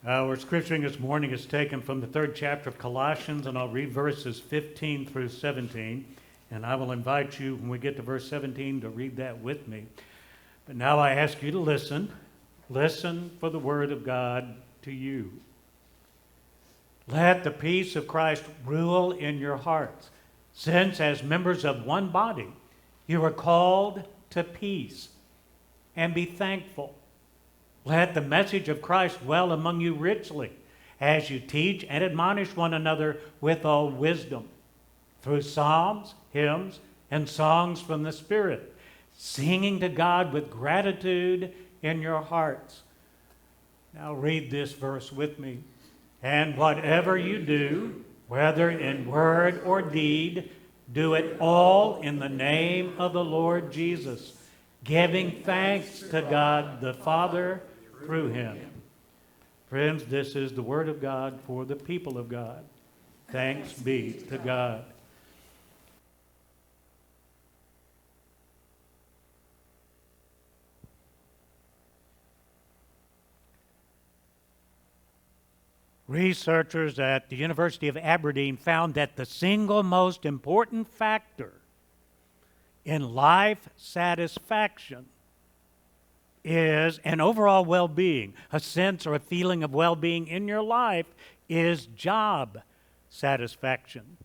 Our scripturing this morning is taken from the 3rd chapter of Colossians, and I'll read verses 15 through 17. And I will invite you, when we get to verse 17, to read that with me. But now I ask you to listen. Listen for the word of God to you. Let the peace of Christ rule in your hearts, since as members of one body you are called to peace, and be thankful. Let the message of Christ dwell among you richly, as you teach and admonish one another with all wisdom, through psalms, hymns, and songs from the Spirit, singing to God with gratitude in your hearts. Now read this verse with me. And whatever you do, whether in word or deed, do it all in the name of the Lord Jesus, giving thanks to God the Father through him. Friends, this is the word of God for the people of God. Thanks be to God. Researchers at the University of Aberdeen found that the single most important factor in life satisfaction is an overall well-being, a sense or a feeling of well-being in your life is job satisfaction.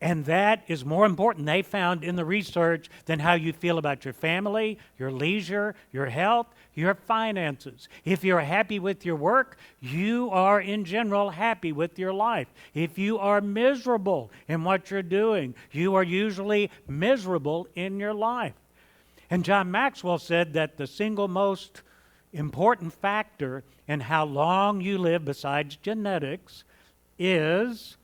And that is more important, they found in the research, than how you feel about your family, your leisure, your health, your finances. If you're happy with your work, you are in general happy with your life. If you are miserable in what you're doing, you are usually miserable in your life. And John Maxwell said that the single most important factor in how long you live besides genetics is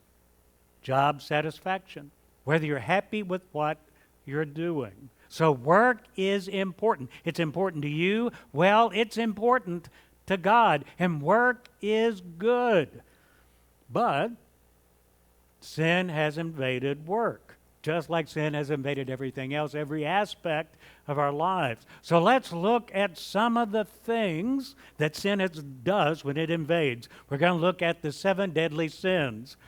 job satisfaction, whether you're happy with what you're doing. So work is important. It's important to you. Well, it's important to God. And work is good. But sin has invaded work, just like sin has invaded everything else, every aspect of our lives. So let's look at some of the things that sin does when it invades. We're going to look at the 7 deadly sins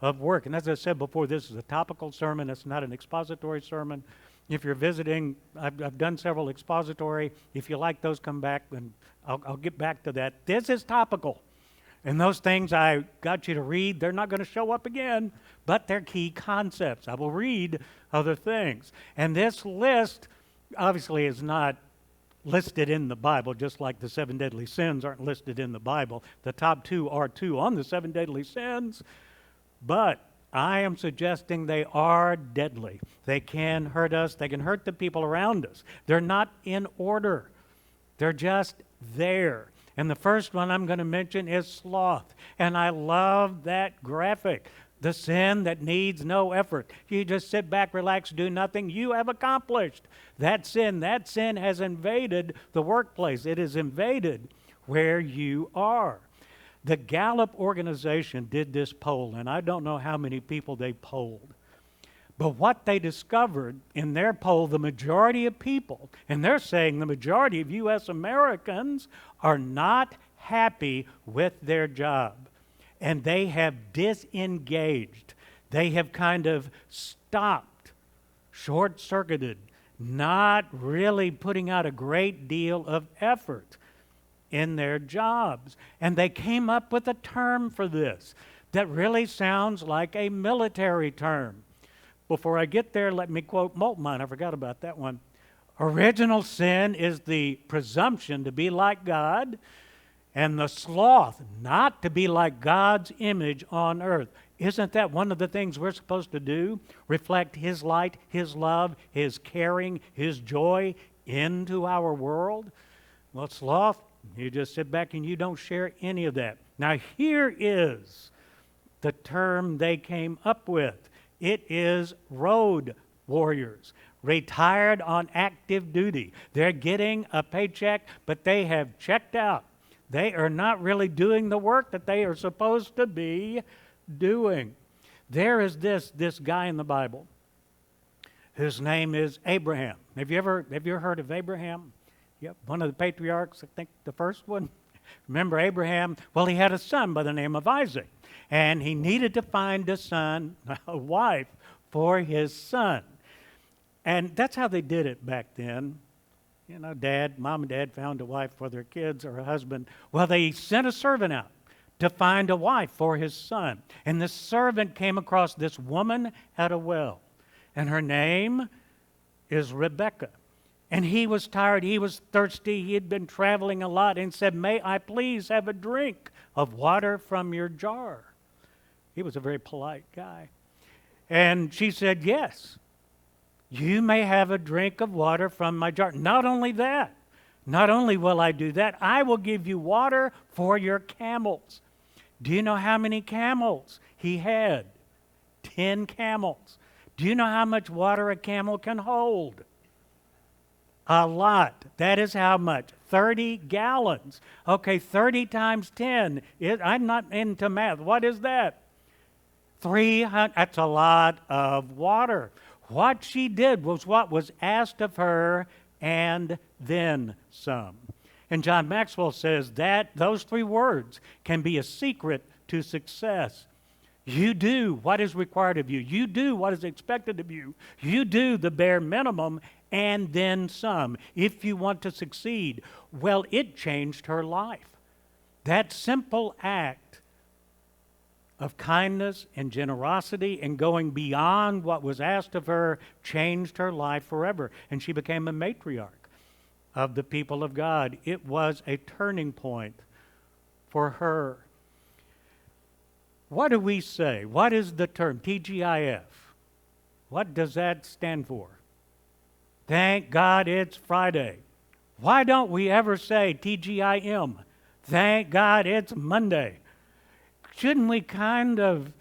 of work. And as I said before, this is a topical sermon. It's not an expository sermon. If you're visiting, I've done several expository. If you like those, come back, and I'll get back to that. This is topical. And those things I got you to read, they're not going to show up again, but they're key concepts. I will read other things. And this list obviously is not listed in the Bible, just like the 7 deadly sins aren't listed in the Bible. The top 2 are 2 on the 7 deadly sins. But I am suggesting they are deadly. They can hurt us. They can hurt the people around us. They're not in order. They're just there. And the first one I'm going to mention is sloth. And I love that graphic. The sin that needs no effort. You just sit back, relax, do nothing. You have accomplished that sin. That sin has invaded the workplace. It has invaded where you are. The Gallup organization did this poll, and I don't know how many people they polled. But what they discovered in their poll, the majority of people, and they're saying the majority of U.S. Americans are not happy with their job. And they have disengaged. They have kind of stopped, short-circuited, not really putting out a great deal of effort in their jobs. And they came up with a term for this that really sounds like a military term. Before I get there, let me quote Moltmann. I forgot about that one. Original sin is the presumption to be like God, and the sloth not to be like God's image on earth. Isn't that one of the things we're supposed to do? Reflect His light, His love, His caring, His joy into our world? Well, sloth, you just sit back and you don't share any of that. Now, here is the term they came up with. It is road warriors, retired on active duty. They're getting a paycheck, but they have checked out. They are not really doing the work that they are supposed to be doing. There is this guy in the Bible. His name is Abraham. Have you ever heard of Abraham? Yep, one of the patriarchs, I think the first one. Remember Abraham? Well, he had a son by the name of Isaac, and he needed to find a wife for his son. And that's how they did it back then. You know, mom and dad found a wife for their kids or a husband. Well, they sent a servant out to find a wife for his son. And the servant came across this woman at a well. And her name is Rebecca. And he was tired, he was thirsty, he had been traveling a lot, and said, "May I please have a drink of water from your jar?" He was a very polite guy. And she said, "Yes, you may have a drink of water from my jar. Not only that, not only will I do that, I will give you water for your camels." Do you know how many camels he had? 10 camels. Do you know how much water a camel can hold? A lot. That is how much? 30 gallons. Okay, 30 times 10. I'm not into math. What is that? 300. That's a lot of water. What she did was what was asked of her and then some. And John Maxwell says that those 3 words can be a secret to success. You do what is required of you. You do what is expected of you. You do the bare minimum and then some if you want to succeed. Well, it changed her life. That simple act of kindness and generosity and going beyond what was asked of her changed her life forever. And she became a matriarch of the people of God. It was a turning point for her. What do we say? What is the term TGIF? What does that stand for? Thank God it's Friday. Why don't we ever say TGIM? Thank God it's Monday. Shouldn't we kind of,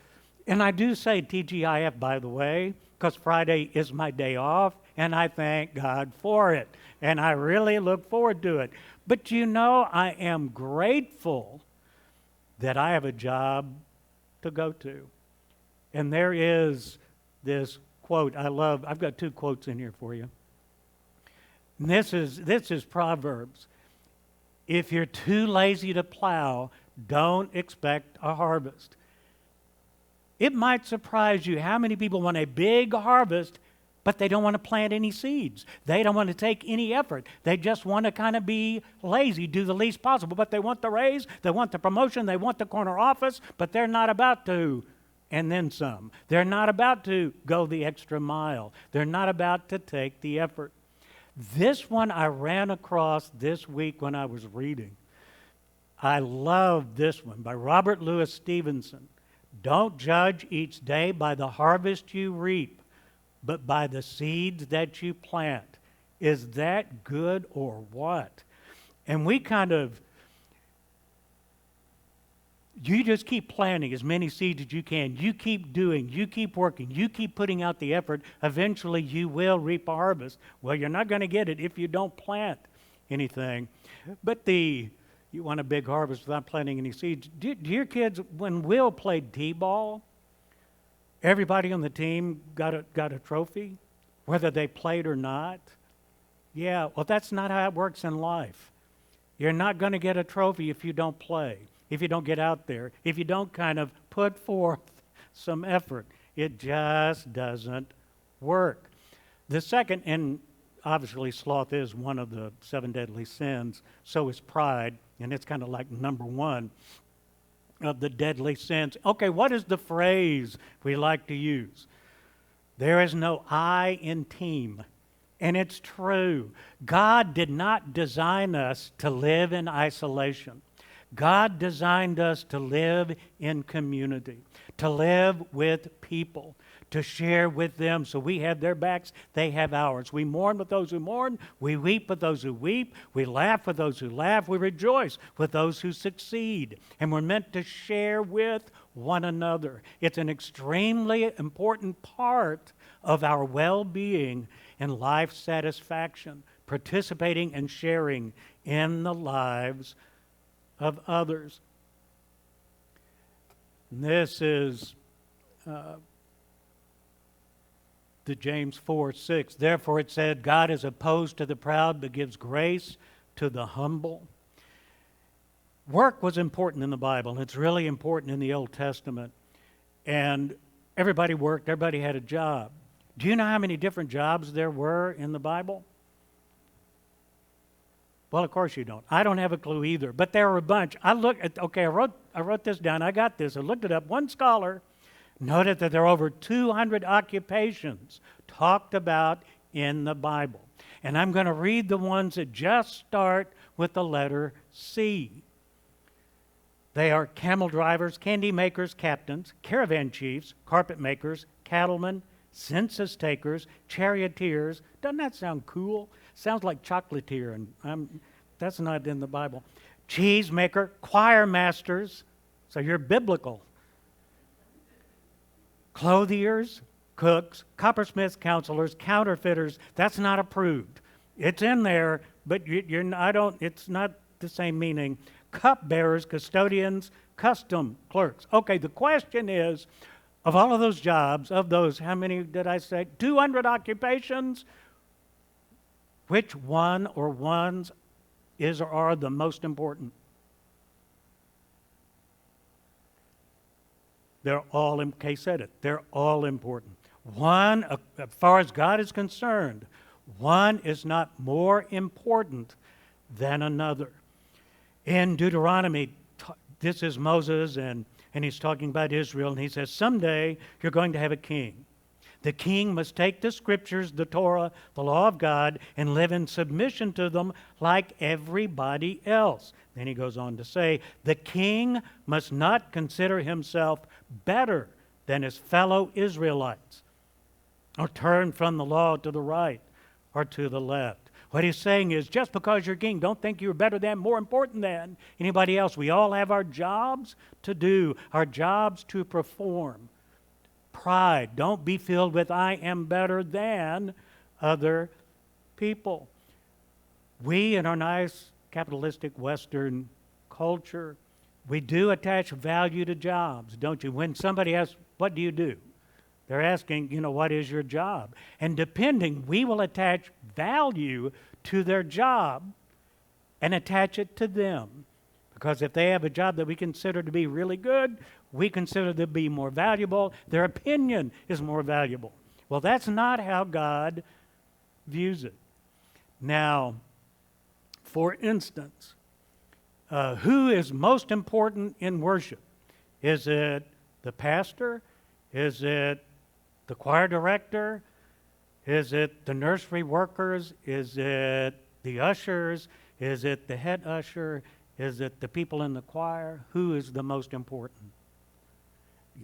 and I do say TGIF, by the way, because Friday is my day off, and I thank God for it, and I really look forward to it. But you know, I am grateful that I have a job to go to. And there is this quote I love. I've got 2 quotes in here for you. And this is Proverbs. If you're too lazy to plow, don't expect a harvest. It might surprise you how many people want a big harvest, but they don't want to plant any seeds. They don't want to take any effort. They just want to kind of be lazy, do the least possible. But they want the raise, they want the promotion, they want the corner office, but they're not about to, and then some. They're not about to go the extra mile. They're not about to take the effort. This one I ran across this week when I was reading. I love this one by Robert Louis Stevenson. Don't judge each day by the harvest you reap, but by the seeds that you plant. Is that good or what? And we you just keep planting as many seeds as you can. You keep doing, you keep working, you keep putting out the effort. Eventually you will reap a harvest. Well, you're not going to get it if you don't plant anything. But you want a big harvest without planting any seeds. Do your kids, when Will played t-ball, everybody on the team got a trophy, whether they played or not? Yeah, well, that's not how it works in life. You're not going to get a trophy if you don't play, if you don't get out there, if you don't kind of put forth some effort. It just doesn't work. The second, and obviously sloth is one of the 7 deadly sins, so is pride, and it's kind of like number 1 of the deadly sins. Okay, what is the phrase we like to use? There is no I in team. And it's true. God did not design us to live in isolation. God designed us to live in community, to live with people, to share with them so we have their backs, they have ours. We mourn with those who mourn, we weep with those who weep, we laugh with those who laugh, we rejoice with those who succeed. And we're meant to share with one another. It's an extremely important part of our well-being and life satisfaction, participating and sharing in the lives of others. And this is the James 4:6. Therefore it said, God is opposed to the proud, but gives grace to the humble. Work was important in the Bible. It's really important in the Old Testament. And everybody worked, everybody had a job. Do you know how many different jobs there were in the Bible? Well, of course you don't. I don't have a clue either, but there were a bunch. I wrote this down. I got this. I looked it up. One scholar noted that there are over 200 occupations talked about in the Bible. And I'm going to read the ones that just start with the letter C. They are camel drivers, candy makers, captains, caravan chiefs, carpet makers, cattlemen, census takers, charioteers. Doesn't that sound cool? Sounds like chocolatier, and that's not in the Bible. Cheese maker, choir masters, so you're biblical. Clothiers, cooks, coppersmiths, counselors, counterfeiters. That's not approved. It's in there, but it's not the same meaning. Cupbearers, custodians, custom clerks. Okay, the question is, of all of those jobs, of those, how many did I say? 200 occupations? Which one or ones is or are the most important? They're all, Kay said it, they're all important. One, as far as God is concerned, one is not more important than another. In Deuteronomy, this is Moses, and he's talking about Israel, and he says, someday you're going to have a king. The king must take the scriptures, the Torah, the law of God, and live in submission to them like everybody else. Then he goes on to say, the king must not consider himself better than his fellow Israelites, or turn from the law to the right or to the left. What he's saying is, just because you're king, don't think you're better than, more important than anybody else. We all have our jobs to do, our jobs to perform. Pride. Don't be filled with, I am better than other people. We, in our nice capitalistic Western culture, we do attach value to jobs, don't you? When somebody asks, what do you do? They're asking, what is your job? And depending, we will attach value to their job and attach it to them. Because if they have a job that we consider to be really good, we consider them to be more valuable. Their opinion is more valuable. Well, that's not how God views it. Now, for instance, who is most important in worship? Is it the pastor? Is it the choir director? Is it the nursery workers? Is it the ushers? Is it the head usher? Is it the people in the choir? Who is the most important?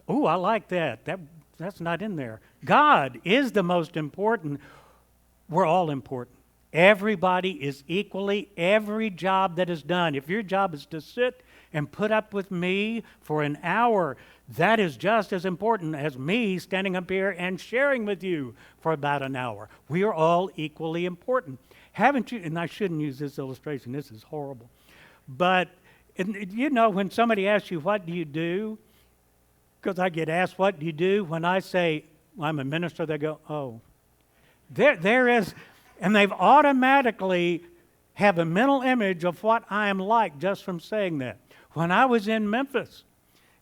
Oh, I like that. That's not in there. God is the most important. We're all important. Everybody is equally, every job that is done. If your job is to sit and put up with me for an hour, that is just as important as me standing up here and sharing with you for about an hour. We are all equally important. Haven't you, and I shouldn't use this illustration, this is horrible. But, when somebody asks you, what do you do? Because I get asked, what do you do? When I say, I'm a minister, they go, oh. There is, and they've automatically have a mental image of what I am like just from saying that. When I was in Memphis,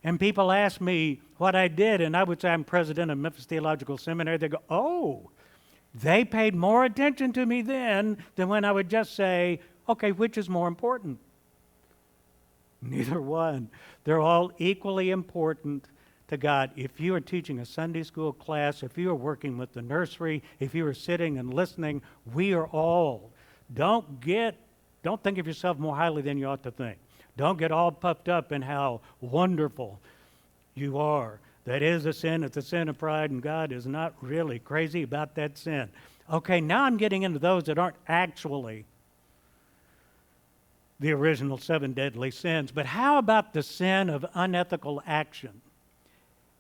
and people asked me what I did, and I would say I'm president of Memphis Theological Seminary, they go, oh. They paid more attention to me then than when I would just say, okay, which is more important? Neither one. They're all equally important to God. If you are teaching a Sunday school class, if you are working with the nursery, if you are sitting and listening, we are all. Don't think of yourself more highly than you ought to think. Don't get all puffed up in how wonderful you are. That is a sin. It's a sin of pride, and God is not really crazy about that sin. Okay, now I'm getting into those that aren't actually the original 7 deadly sins. But how about the sin of unethical action?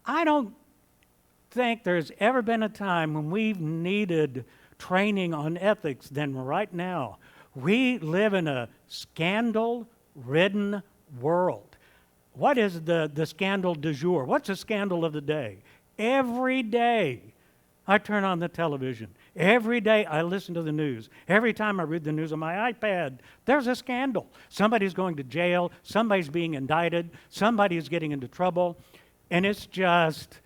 I don't think there's ever been a time when we've needed training on ethics than right now. We live in a scandal-ridden world. What is the scandal du jour? What's the scandal of the day? Every day I turn on the television. Every day I listen to the news. Every time I read the news on my iPad, there's a scandal. Somebody's going to jail. Somebody's being indicted. Somebody's getting into trouble. And it's just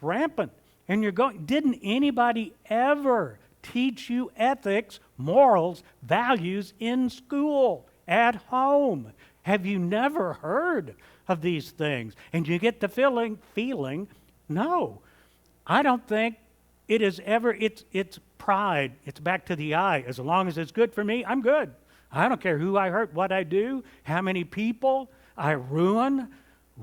rampant. And you're going, didn't anybody ever teach you ethics, morals, values in school, at home? Have you never heard of these things? And you get the feeling, no, I don't think it is ever, it's pride. It's back to the I. As long as it's good for me, I'm good. I don't care who I hurt, what I do, how many people I ruin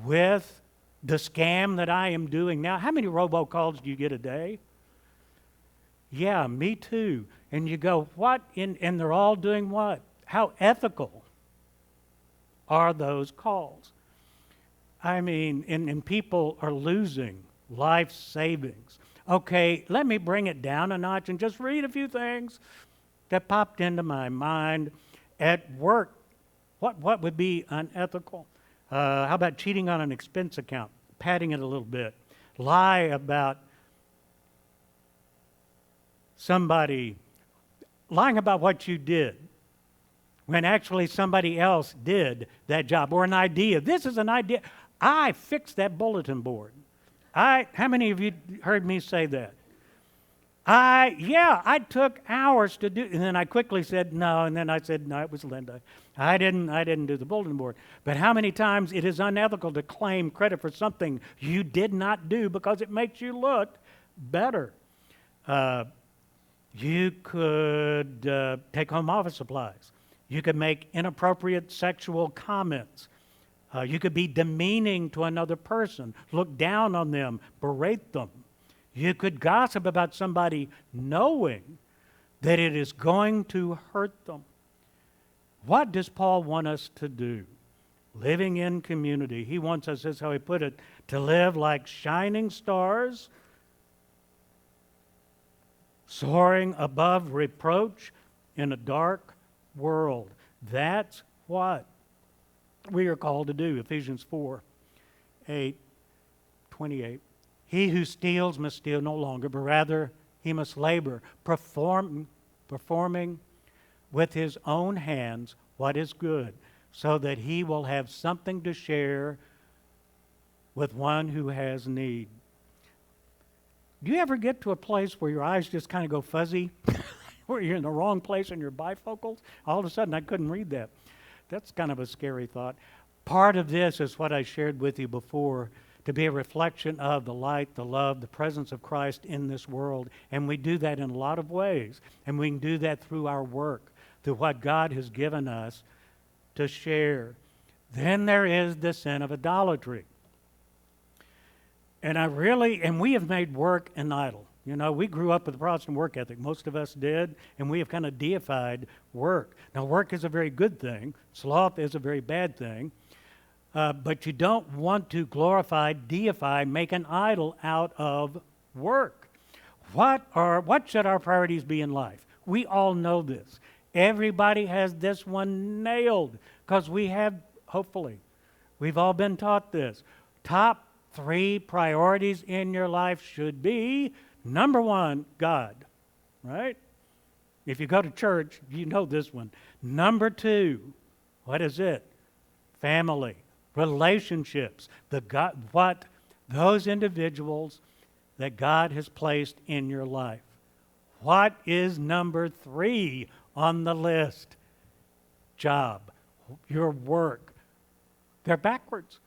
with the scam that I am doing now. How many robocalls do you get a day? Yeah, me too. And you go, what? And they're all doing what? How ethical are those calls? I mean, and people are losing life savings. Okay, let me bring it down a notch and just read a few things that popped into my mind. At work, what would be unethical? How about cheating on an expense account, padding it a little bit? Lie about somebody, lying about what you did when actually somebody else did that job, or an idea. This is an idea. I fixed that bulletin board. How many of you heard me say that? I took hours to do, and then I quickly said no, and then I said no, it was Linda. I didn't do the bulletin board. But how many times it is unethical to claim credit for something you did not do because it makes you look better? You could take home office supplies. You could make inappropriate sexual comments. You could be demeaning to another person, look down on them, berate them. You could gossip about somebody knowing that it is going to hurt them. What does Paul want us to do? Living in community. He wants us, this is how he put it, to live like shining stars, soaring above reproach in a dark world. That's what we are called to do. Ephesians 4:8-28. He who steals must steal no longer, but rather he must labor, performing with his own hands what is good, so that he will have something to share with one who has need. Do you ever get to a place where your eyes just kind of go fuzzy, where you're in the wrong place in your bifocals? All of a sudden, I couldn't read that. That's kind of a scary thought. Part of this is what I shared with you before, to be a reflection of the light, the love, the presence of Christ in this world. And we do that in a lot of ways. And we can do that through our work, through what God has given us to share. Then there is the sin of idolatry. And we have made work an idol. You know, we grew up with the Protestant work ethic. Most of us did, and we have kind of deified work. Now, work is a very good thing. Sloth is a very bad thing. But you don't want to glorify, deify, make an idol out of work. What should our priorities be in life? We all know this. Everybody has this one nailed, because we have, hopefully, we've all been taught this. Top 3 priorities in your life should be, number 1, God, right? If you go to church, you know this one. Number 2, what is it? Family, relationships, those individuals that God has placed in your life. What is number 3 on the list? Job, your work. They're backwards.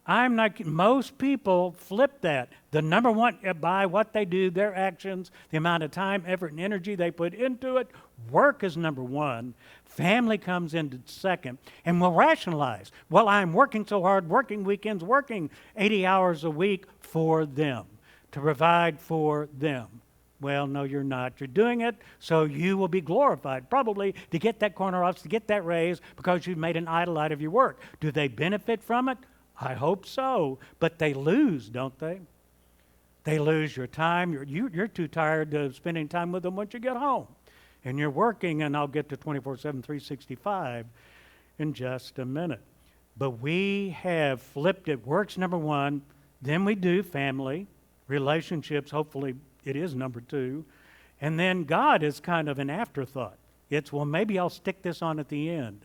Most people flip that. The number 1, by what they do, their actions, the amount of time, effort, and energy they put into it. Work is number 1. Family comes into second. And we'll rationalize. Well, I'm working so hard, working weekends, working 80 hours a week for them, to provide for them. Well, no, you're not. You're doing it so you will be glorified, probably to get that corner office, to get that raise, because you've made an idol out of your work. Do they benefit from it? I hope so, but they lose, don't they? They lose your time. You're too tired of spending time with them once you get home. And you're working, and I'll get to 24/7, 365 in just a minute. But we have flipped it. Work's number 1. Then we do family, relationships, hopefully it is number two. And then God is kind of an afterthought. It's, well, maybe I'll stick this on at the end.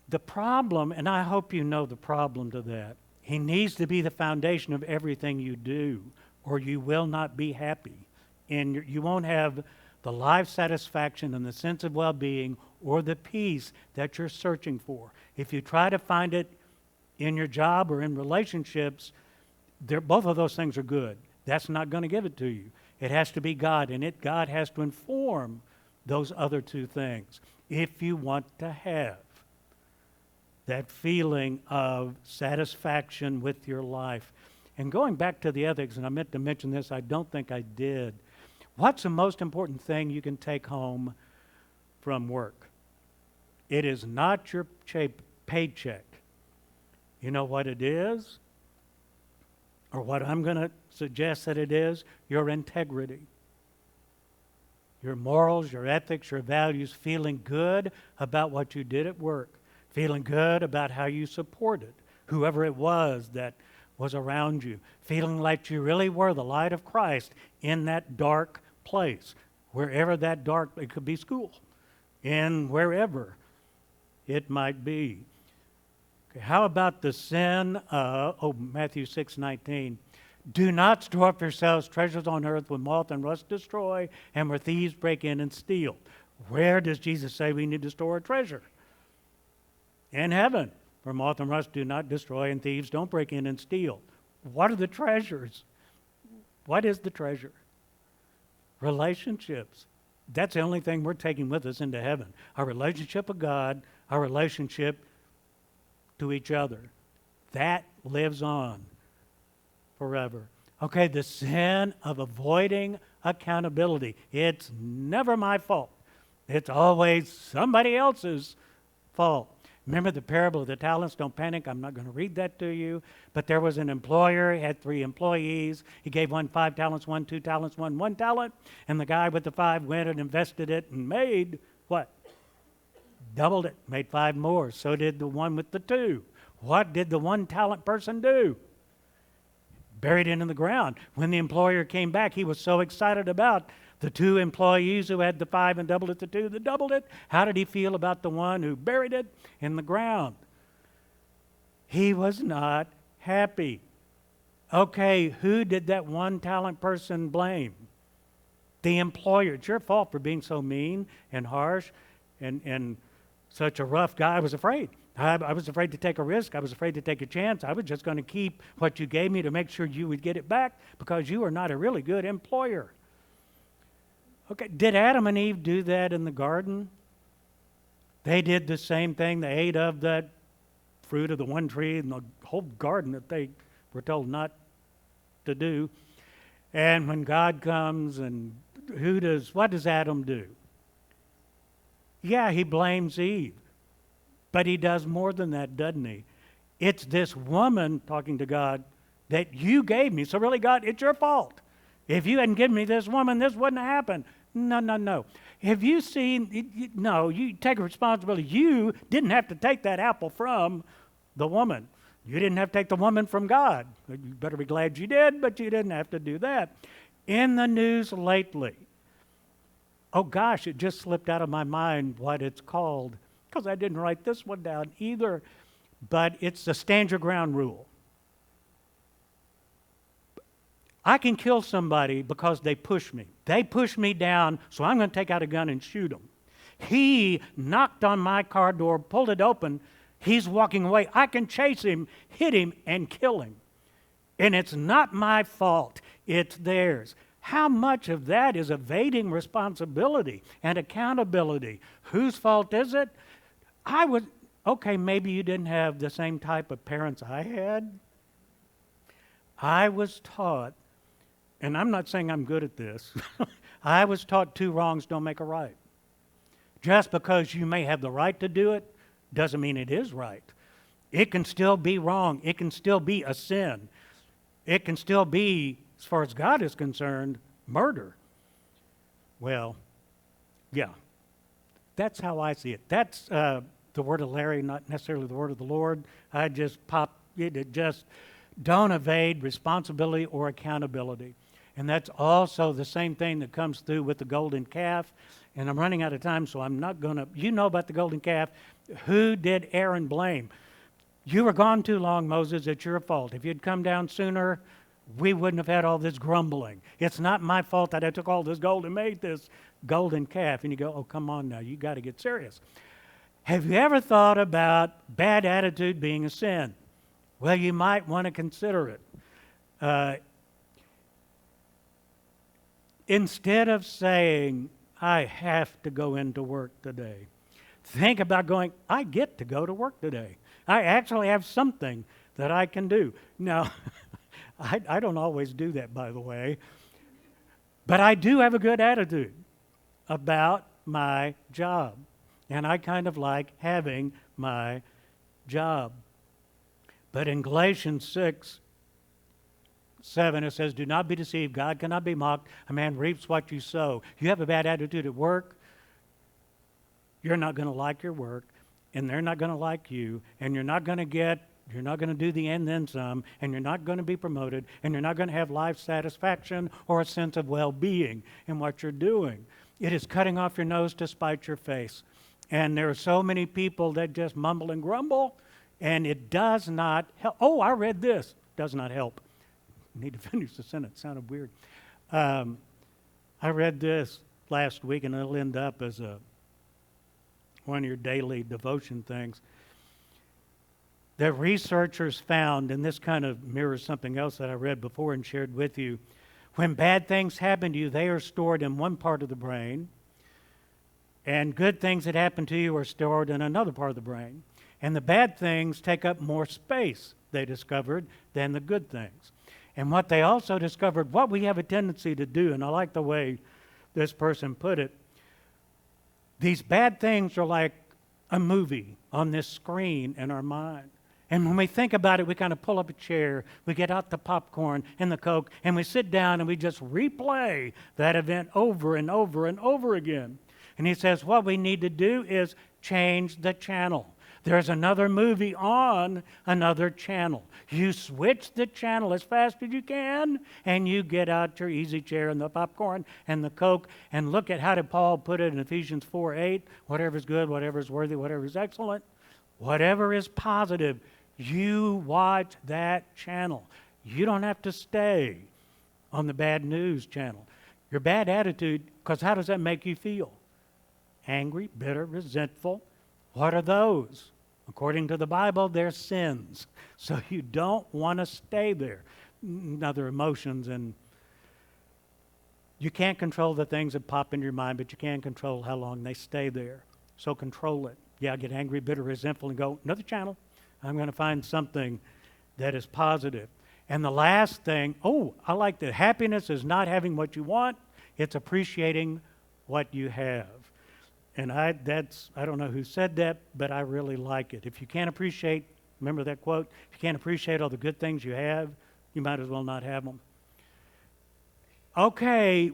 The problem, and I hope you know the problem to that, he needs to be the foundation of everything you do, or you will not be happy. And you won't have the life satisfaction and the sense of well-being or the peace that you're searching for. If you try to find it in your job or in relationships, both of those things are good. That's not going to give it to you. It has to be God, and God has to inform those other two things if you want to have that feeling of satisfaction with your life. And going back to the ethics, and I meant to mention this, I don't think I did. What's the most important thing you can take home from work? It is not your paycheck. You know what it is? Or what I'm going to suggest that it is? Your integrity. Your morals, your ethics, your values, feeling good about what you did at work, feeling good about how you supported whoever it was that was around you, feeling like you really were the light of Christ in that dark place, wherever that dark, it could be school, and wherever it might be. Okay, how about the sin Matthew 6:19. Do not store up yourselves treasures on earth where moth and rust destroy and where thieves break in and steal. Where does Jesus say we need to store a treasure? In heaven, where moth and rust do not destroy and thieves don't break in and steal. What are the treasures? What is the treasure? Relationships. That's the only thing we're taking with us into heaven. Our relationship with God, our relationship to each other. That lives on forever. Okay, the sin of avoiding accountability. It's never my fault. It's always somebody else's fault. Remember the parable of the talents? Don't panic. I'm not going to read that to you. But there was an employer. He had 3 employees. He gave one 5 talents, one 2 talents, one 1 talent. And the guy with the 5 went and invested it and made what? Doubled it. Made 5 more. So did the one with the 2. What did the 1 talent person do? Buried it in the ground. When the employer came back, he was so excited about the 2 employees who had the 5 and doubled it, the 2 that doubled it. How did he feel about the one who buried it in the ground? He was not happy. Okay, who did that 1 talent person blame? The employer. It's your fault for being so mean and harsh and such a rough guy. I was afraid. I was afraid to take a risk. I was afraid to take a chance. I was just going to keep what you gave me to make sure you would get it back because you are not a really good employer. Okay, did Adam and Eve do that in the garden? They did the same thing. They ate of that fruit of the one tree in the whole garden that they were told not to do. And when God comes, and what does Adam do? Yeah, he blames Eve. But he does more than that, doesn't he? It's this woman, talking to God, that you gave me. So really, God, it's your fault. If you hadn't given me this woman, this wouldn't have happened. No. Have you seen, no, you take responsibility. You didn't have to take that apple from the woman. You didn't have to take the woman from God. You better be glad you did, but you didn't have to do that. In the news lately, oh gosh, it just slipped out of my mind what it's called, because I didn't write this one down either, but it's the stand your ground rule. I can kill somebody because they push me. They push me down, so I'm going to take out a gun and shoot them. He knocked on my car door, pulled it open. He's walking away. I can chase him, hit him, and kill him. And it's not my fault. It's theirs. How much of that is evading responsibility and accountability? Whose fault is it? Okay, maybe you didn't have the same type of parents I had. I was taught, and I'm not saying I'm good at this, I was taught 2 wrongs don't make a right. Just because you may have the right to do it doesn't mean it is right. It can still be wrong. It can still be a sin. It can still be, as far as God is concerned, murder. Well, yeah, that's how I see it. That's the word of Larry, not necessarily the word of the Lord. I just don't evade responsibility or accountability. And that's also the same thing that comes through with the golden calf. And I'm running out of time, so I'm not going to. You know about the golden calf. Who did Aaron blame? You were gone too long, Moses. It's your fault. If you'd come down sooner, we wouldn't have had all this grumbling. It's not my fault that I took all this gold and made this golden calf. And you go, oh, come on now. You got to get serious. Have you ever thought about bad attitude being a sin? Well, you might want to consider it. Instead of saying, I have to go into work today, think about going, I get to go to work today. I actually have something that I can do. Now, I don't always do that, by the way, but I do have a good attitude about my job. And I kind of like having my job. But in Galatians 6:7, it says, do not be deceived. God cannot be mocked. A man reaps what you sow. You have a bad attitude at work, you're not going to like your work, and they're not going to like you, and you're not going to do the and then some, and you're not going to be promoted, and you're not going to have life satisfaction or a sense of well-being in what you're doing. It is cutting off your nose to spite your face. And there are so many people that just mumble and grumble, and it does not help. Oh, I read this. Does not help. I need to finish the sentence. It sounded weird. I read this last week, and it'll end up as one of your daily devotion things. That researchers found, and this kind of mirrors something else that I read before and shared with you, when bad things happen to you, they are stored in one part of the brain, and good things that happen to you are stored in another part of the brain. And the bad things take up more space, they discovered, than the good things. And what they also discovered, what we have a tendency to do, and I like the way this person put it, these bad things are like a movie on this screen in our mind. And when we think about it, we kind of pull up a chair, we get out the popcorn and the Coke, and we sit down and we just replay that event over and over and over again. And he says what we need to do is change the channel. There's another movie on another channel. You switch the channel as fast as you can, and you get out your easy chair and the popcorn and the Coke, and look at how did Paul put it in Ephesians 4:8, whatever is good, whatever is worthy, whatever is excellent, whatever is positive, you watch that channel. You don't have to stay on the bad news channel. Your bad attitude, because how does that make you feel? Angry, bitter, resentful. What are those? According to the Bible, they're sins. So you don't want to stay there. Other emotions, and you can't control the things that pop in your mind, but you can control how long they stay there. So control it. Yeah, get angry, bitter, resentful, and go, another channel. I'm going to find something that is positive. And the last thing, I like that. Happiness is not having what you want. It's appreciating what you have. And I don't know who said that, but I really like it. If you can't appreciate, remember that quote? If you can't appreciate all the good things you have, you might as well not have them. Okay,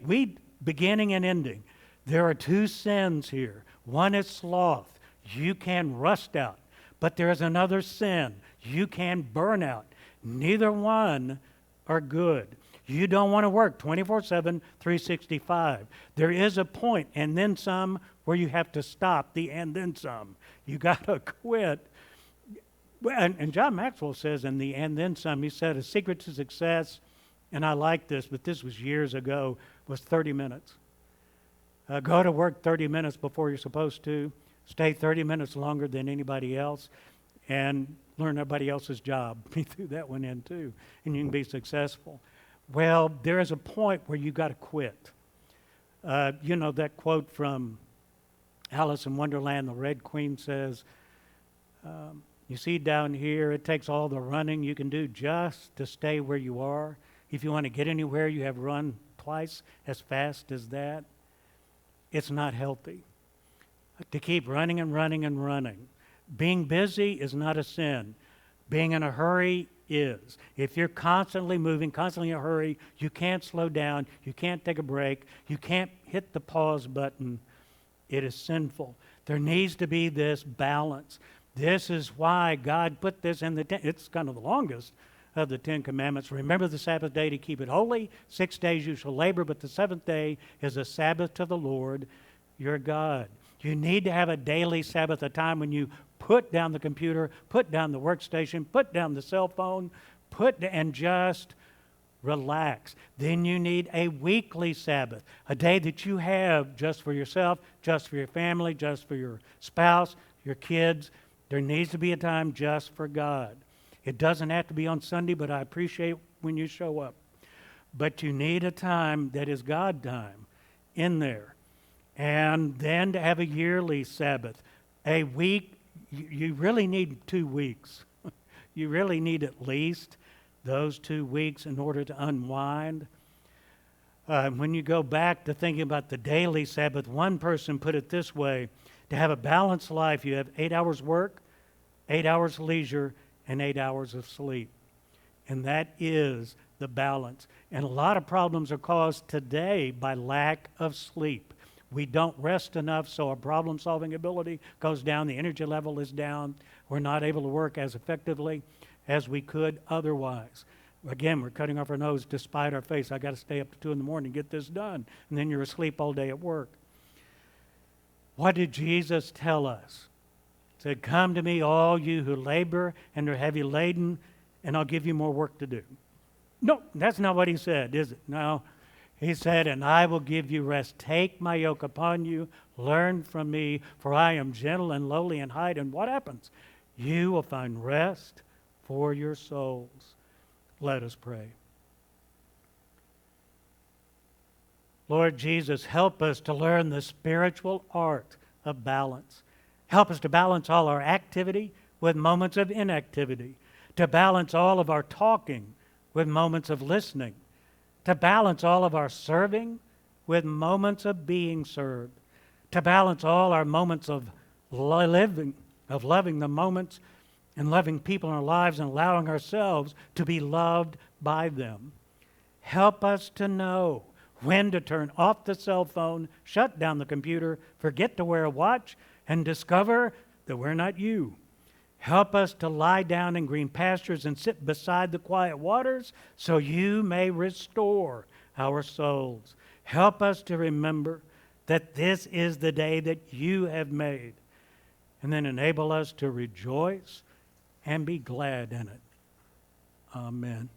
beginning and ending. There are two sins here. One is sloth. You can rust out. But there is another sin. You can burn out. Neither one are good. You don't want to work 24/7, 365. There is a point, and then some, where you have to stop the and then some. You got to quit. And John Maxwell says in the and then some, he said a secret to success, and I like this, but this was years ago, was 30 minutes. Go to work 30 minutes before you're supposed to. Stay 30 minutes longer than anybody else, and learn everybody else's job. He threw that one in too, and you can be successful. Well, there is a point where you got to quit. You know that quote from Alice in Wonderland, the Red Queen says, you see down here, it takes all the running you can do just to stay where you are. If you want to get anywhere, you have run twice as fast as that. It's not healthy to keep running and running and running. Being busy is not a sin. Being in a hurry is. If you're constantly moving, constantly in a hurry, you can't slow down, you can't take a break, you can't hit the pause button. It is sinful. There needs to be this balance. This is why God put this in it's kind of the longest of the Ten Commandments. Remember the Sabbath day to keep it holy. 6 days you shall labor, but the seventh day is a Sabbath to the Lord your God. You need to have a daily Sabbath, a time when you put down the computer, put down the workstation, put down the cell phone, and just relax. Then you need a weekly Sabbath, a day that you have just for yourself, just for your family, just for your spouse, your kids. There needs to be a time just for God. It doesn't have to be on Sunday, but I appreciate when you show up. But you need a time that is God time in there. And then to have a yearly Sabbath. A week, you really need 2 weeks. You really need at least those 2 weeks in order to unwind. When you go back to thinking about the daily Sabbath, one person put it this way: to have a balanced life, you have 8 hours work, 8 hours leisure, and 8 hours of sleep. And that is the balance. And a lot of problems are caused today by lack of sleep. We don't rest enough, so our problem-solving ability goes down. The energy level is down. We're not able to work as effectively as we could otherwise. Again, we're cutting off our nose despite our face. I got to stay up to 2 in the morning to get this done. And then you're asleep all day at work. What did Jesus tell us? He said, "Come to me, all you who labor and are heavy laden, and I'll give you more work to do." No, that's not what he said, is it? No. He said, "And I will give you rest. Take my yoke upon you. Learn from me, for I am gentle and lowly in heart." And what happens? You will find rest for your souls. Let us pray. Lord Jesus, help us to learn the spiritual art of balance. Help us to balance all our activity with moments of inactivity, to balance all of our talking with moments of listening, to balance all of our serving with moments of being served, to balance all our moments of living, of loving the moments and loving people in our lives and allowing ourselves to be loved by them. Help us to know when to turn off the cell phone, shut down the computer, forget to wear a watch, and discover that we're not you. Help us to lie down in green pastures and sit beside the quiet waters so you may restore our souls. Help us to remember that this is the day that you have made, and then enable us to rejoice and be glad in it. Amen.